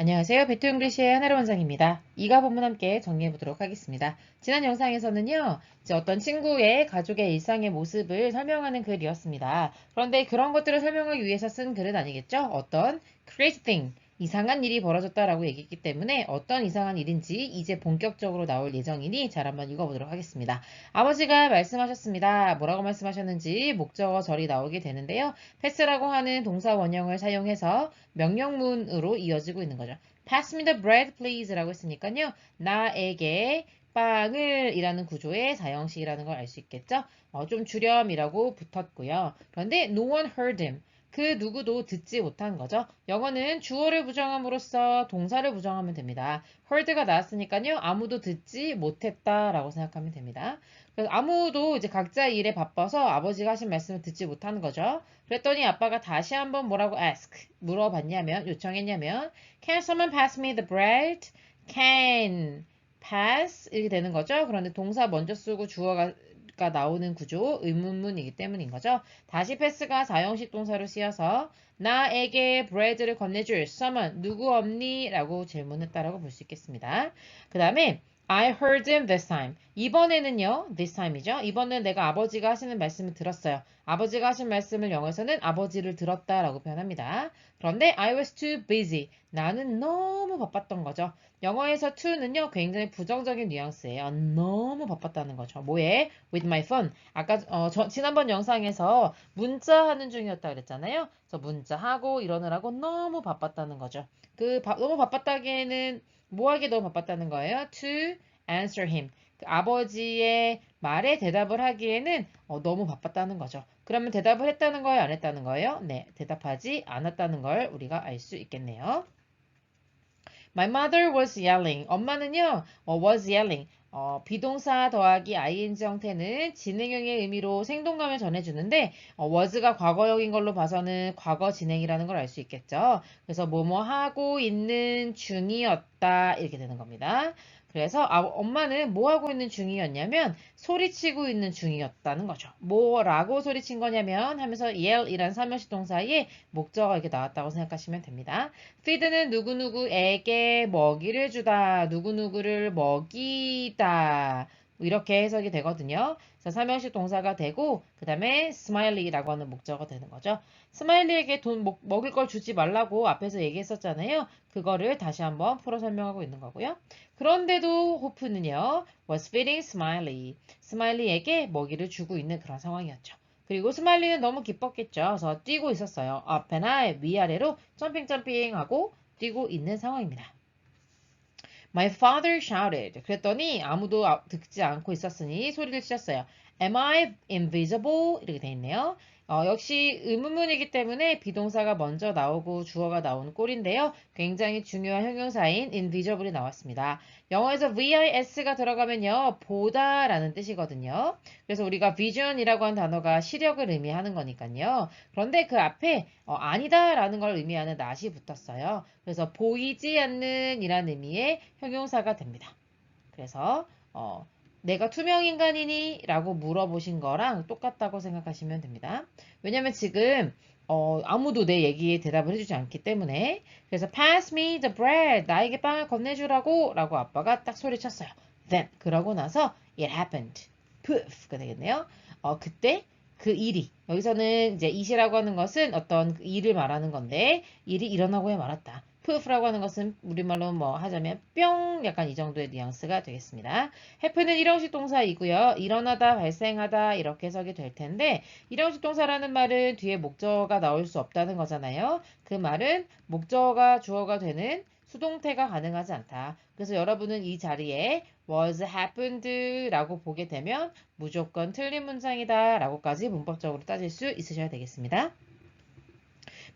안녕하세요. 배트 잉글리시의 하나로 원장입니다. 이가 본문 함께 정리해 보도록 하겠습니다. 지난 영상에서는요, 이제 어떤 친구의 가족의 일상의 모습을 설명하는 글이었습니다. 그런데 그런 것들을 설명하기 위해서 쓴 글은 아니겠죠? 어떤 crazy thing, 이상한 일이 벌어졌다라고 얘기했기 때문에 어떤 이상한 일인지 이제 본격적으로 나올 예정이니 잘 한번 읽어보도록 하겠습니다. 아버지가 말씀하셨습니다. 뭐라고 말씀하셨는지 목적어 절이 나오게 되는데요. 패스라고 하는 동사 원형을 사용해서 명령문으로 이어지고 있는 거죠. Pass me the bread, please 라고 했으니까요. 나에게 빵을 이라는 구조의 사형식이라는 걸 알 수 있겠죠. 좀 주렴이라고 붙었고요. 그런데 no one heard him. 그 누구도 듣지 못한 거죠. 영어는 주어를 부정함으로써 동사를 부정하면 됩니다. heard가 나왔으니까요. 아무도 듣지 못했다라고 생각하면 됩니다. 그래서 아무도 이제 각자 일에 바빠서 아버지가 하신 말씀을 듣지 못하는 거죠. 그랬더니 아빠가 다시 한번 뭐라고 ask 물어봤냐면 요청했냐면 Can someone pass me the bread? Can pass 이렇게 되는 거죠. 그런데 동사 먼저 쓰고 주어가 나오는 구조 의문문이기 때문인 거죠. 다시 패스가 사형식 동사로 쓰여서 나에게 bread를 건네줄 someone 누구 없니? 라고 질문했다라고 볼 수 있겠습니다. 그 다음에 I heard him this time. 이번에는요, this time이죠. 이번엔 내가 아버지가 하시는 말씀을 들었어요. 아버지가 하신 말씀을 영어에서는 아버지를 들었다라고 표현합니다. 그런데 I was too busy. 나는 너무 바빴던 거죠. 영어에서 to는요, 굉장히 부정적인 뉘앙스예요. 너무 바빴다는 거죠. 뭐에? With my phone. 아까 지난번 영상에서 문자하는 중이었다 그랬잖아요. 그래서 문자하고 이러느라고 너무 바빴다는 거죠. 너무 바빴다기에는 뭐하기 너무 바빴다는 거예요? To answer him. 그 아버지의 말에 대답을 하기에는 너무 바빴다는 거죠. 그러면 대답을 했다는 거예요? 안 했다는 거예요? 네, 대답하지 않았다는 걸 우리가 알 수 있겠네요. My mother was yelling. 엄마는요, was yelling. 비동사 더하기 ing 형태는 진행형의 의미로 생동감을 전해주는데, was가 과거형인 걸로 봐서는 과거 진행이라는 걸 알 수 있겠죠. 그래서 뭐뭐 하고 있는 중이었다. 이렇게 되는 겁니다. 그래서 엄마는 뭐 하고 있는 중이었냐면 소리치고 있는 중이었다는 거죠. 뭐라고 소리친 거냐면 하면서 yell이란 삼형식 동사에 목적어가 이렇게 나왔다고 생각하시면 됩니다. feed는 누구누구에게 먹이를 주다, 누구누구를 먹이다. 뭐 이렇게 해석이 되거든요. 그래서 삼형식 동사가 되고 그 다음에 smiley라고 하는 목적어가 되는 거죠. 스마일리에게 돈 먹을 걸 주지 말라고 앞에서 얘기했었잖아요. 그거를 다시 한번 풀어 설명하고 있는 거고요. 그런데도 호프는요, was feeding Smiley. 스마일리에게 먹이를 주고 있는 그런 상황이었죠. 그리고 스마일리는 너무 기뻤겠죠. 그래서 뛰고 있었어요. 앞에나 위아래로 점핑점핑하고 뛰고 있는 상황입니다. My father shouted. 그랬더니 아무도 듣지 않고 있었으니 소리를 치셨어요. Am I invisible? 이렇게 돼 있네요. 역시 의문문이기 때문에 비동사가 먼저 나오고 주어가 나오는 꼴인데요. 굉장히 중요한 형용사인 invisible이 나왔습니다. 영어에서 vis가 들어가면요. 보다라는 뜻이거든요. 그래서 우리가 vision이라고 하는 단어가 시력을 의미하는 거니까요. 그런데 그 앞에 아니다라는 걸 의미하는 not이 붙었어요. 그래서 보이지 않는 이란 의미의 형용사가 됩니다. 그래서 내가 투명인간이니? 라고 물어보신 거랑 똑같다고 생각하시면 됩니다. 왜냐면 지금 아무도 내 얘기에 대답을 해주지 않기 때문에 그래서 pass me the bread 나에게 빵을 건네주라고 라고 아빠가 딱 소리쳤어요. Then 그러고 나서 it happened. poof가 되겠네요. 그때 그 일이 여기서는 이제 it이라고 하는 것은 어떤 그 일을 말하는 건데 일이 일어나고야 말았다. poof라고 하는 것은 우리말로 뭐 하자면 뿅 약간 이 정도의 뉘앙스가 되겠습니다. happen은 일형식 동사이고요. 일어나다, 발생하다 이렇게 해석이 될 텐데 일형식 동사라는 말은 뒤에 목적어가 나올 수 없다는 거잖아요. 그 말은 목적어가 주어가 되는 수동태가 가능하지 않다. 그래서 여러분은 이 자리에 was happened 라고 보게 되면 무조건 틀린 문장이다 라고까지 문법적으로 따질 수 있으셔야 되겠습니다.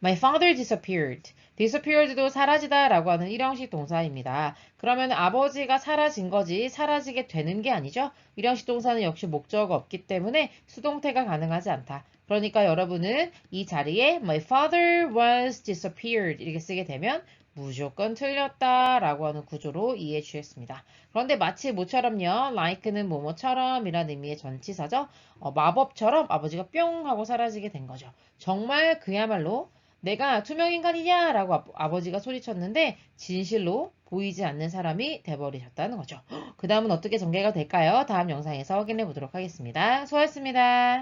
My father disappeared. disappeared도 사라지다 라고 하는 일형식 동사입니다. 그러면 아버지가 사라진 거지 사라지게 되는 게 아니죠. 일형식 동사는 역시 목적어가 없기 때문에 수동태가 가능하지 않다. 그러니까 여러분은 이 자리에 My father was disappeared 이렇게 쓰게 되면 무조건 틀렸다 라고 하는 구조로 이해해 주셨습니다. 그런데 마치 뭐처럼요. like는 뭐뭐처럼 이란 의미의 전치사죠. 마법처럼 아버지가 뿅 하고 사라지게 된 거죠. 정말 그야말로 내가 투명인간이냐? 라고 아버지가 소리쳤는데 진실로 보이지 않는 사람이 돼버리셨다는 거죠. 그 다음은 어떻게 전개가 될까요? 다음 영상에서 확인해 보도록 하겠습니다. 수고하셨습니다.